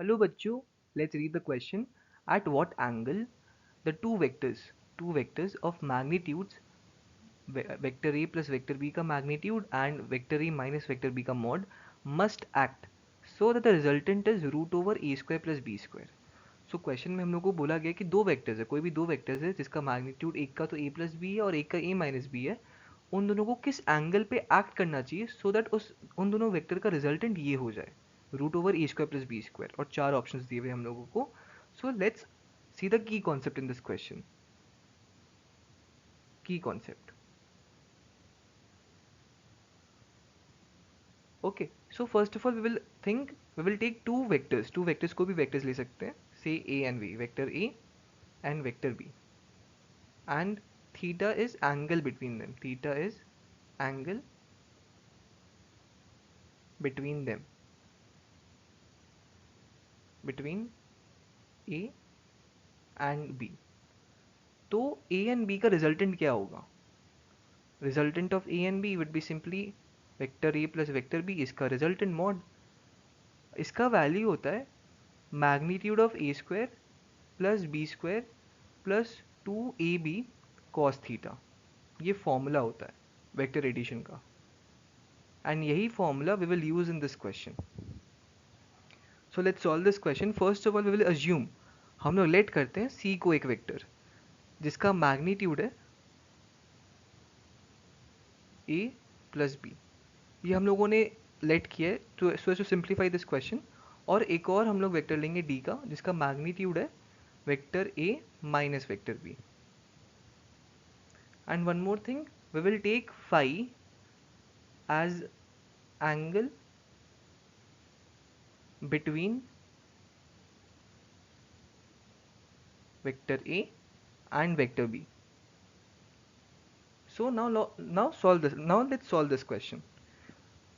Hello बच्चों, let's read the question. At what angle the two vectors of magnitudes vector A plus vector B का magnitude and vector A minus vector B का mod must act so that the resultant is root over A square plus B square. So question में हम लोग को बोला गया कि दो वेक्टर्स है, कोई भी दो वेक्टर्स है जिसका मैग्नीट्यूड एक का तो a प्लस बी है और एक का a माइनस बी है, उन दोनों को किस एंगल पे एक्ट करना चाहिए सो दैट उन दोनों वेक्टर का रिजल्टेंट ये हो जाए root over A square plus B square, और चार ऑप्शंस दिए हुए हम लोगों को. So let's see the key concept in this question. Key concept. Okay, so first of all we will take two vectors को भी वेक्टर्स ले सकते हैं, say A and B, vector A and vector B, and theta is angle between them. Theta is angle between them, between A and B. तो A and B का resultant क्या होगा? Resultant of A and B would be simply vector A plus vector B, इसका resultant mod. इसका value होता है magnitude of a square plus B square plus 2ab cos theta. ये formula होता है वेक्टर एडिशन का, एंड यही फॉर्मूला we will use in this question. So let's solve this question. First of all we will assume, हम लोग late करते हैं सी को एक वेक्टर जिसका मैग्नीट्यूड है ए प्लस बी. ये हम लोगों ने लेट किया है तो so as to simplify this question. और एक और हम लोग वेक्टर लेंगे डी का जिसका मैग्नीट्यूड है vector A minus vector B. And one more thing, we will take phi as angle between vector A and vector B. So now let's solve this question.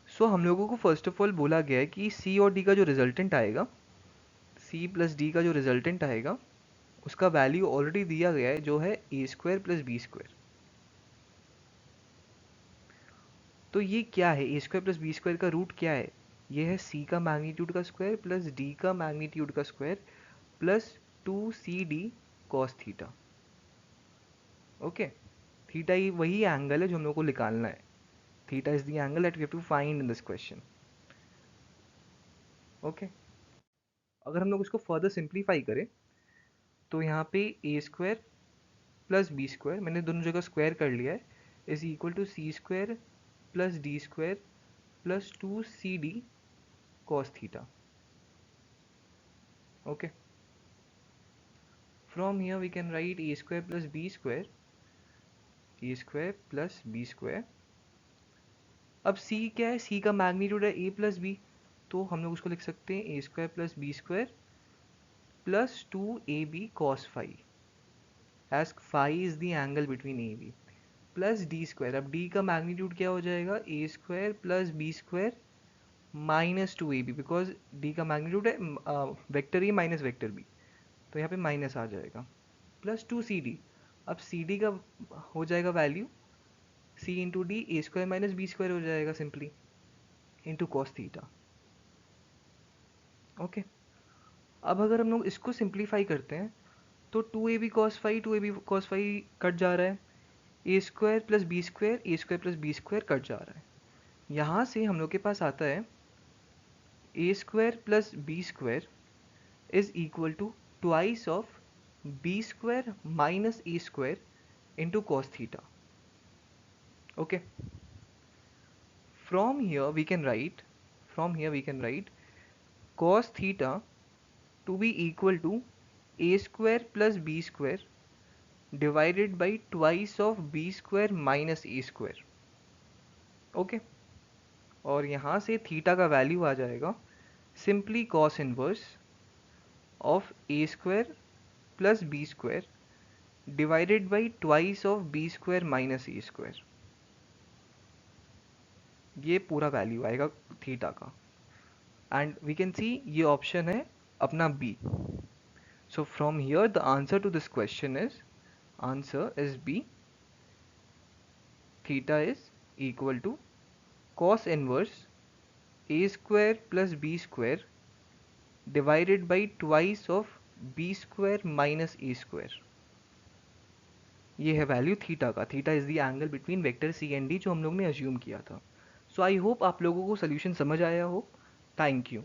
So हम लोगों को first of all बोला गया है कि C और D का जो रिजल्टेंट आएगा, C प्लस D का जो रिजल्टेंट आएगा उसका वैल्यू ऑलरेडी दिया गया है जो है A square plus B square. तो ये क्या है, A square plus B square का रूट क्या है? ये है C का मैग्नीट्यूड का स्क्वायर प्लस D का मैग्नीट्यूड का square plus 2CD cos theta. Okay, theta ही वही एंगल है जो हम लोग को निकालना है. Theta is the angle that we have to find in this question. Okay, अगर हम लोग इसको फर्दर सिंप्लीफाई करें तो यहाँ पे a square plus B square, मैंने दोनों जगह स्क्वायर कर लिया है, is equal to c square plus D square plus 2CD cos theta. Okay, from here we can write a square plus B square, A square plus B square. अब c क्या है? c का magnitude है a plus B, तो हम लोग उसको लिख सकते हैं A square plus B square plus 2ab cos phi, as phi is the angle between AB, plus D square. अब d का मैग्नीट्यूड क्या हो जाएगा? A square plus B square minus 2ab, because d का मैग्नीट्यूड है vector A minus vector B, तो यहाँ पे माइनस आ जाएगा, प्लस 2CD. अब CD का हो जाएगा वैल्यू c इंटू डी, ए स्क्वायर माइनस बी स्क्वायर हो जाएगा simply into cos theta. Okay, अब अगर हम लोग इसको सिंप्लीफाई करते हैं तो 2ab cos phi, 2ab cos phi cut जा रहा है, A square plus B square, A square plus B square cut जा रहा है. यहाँ से हम लोग के पास आता है A square plus B square is equal to twice of B square minus A square into cos theta. Okay, from here we can write cos theta to be equal to a square plus b square divided by twice of b square minus a square. ओके, और यहाँ से theta का value आ जाएगा simply cos inverse of a square plus B square divided by twice of B square minus A square. ये पूरा value आएगा थीटा का, एंड वी कैन सी ये ऑप्शन है अपना B. So from here the answer to this question is B. Theta is equal to cos inverse a square plus b square divided by twice of B square minus A square. ये है value theta का। Theta is the angle between vector c and d जो हम लोग ने assume किया था। सो I hope आप लोगों को सोल्यूशन समझ आया हो। Thank you.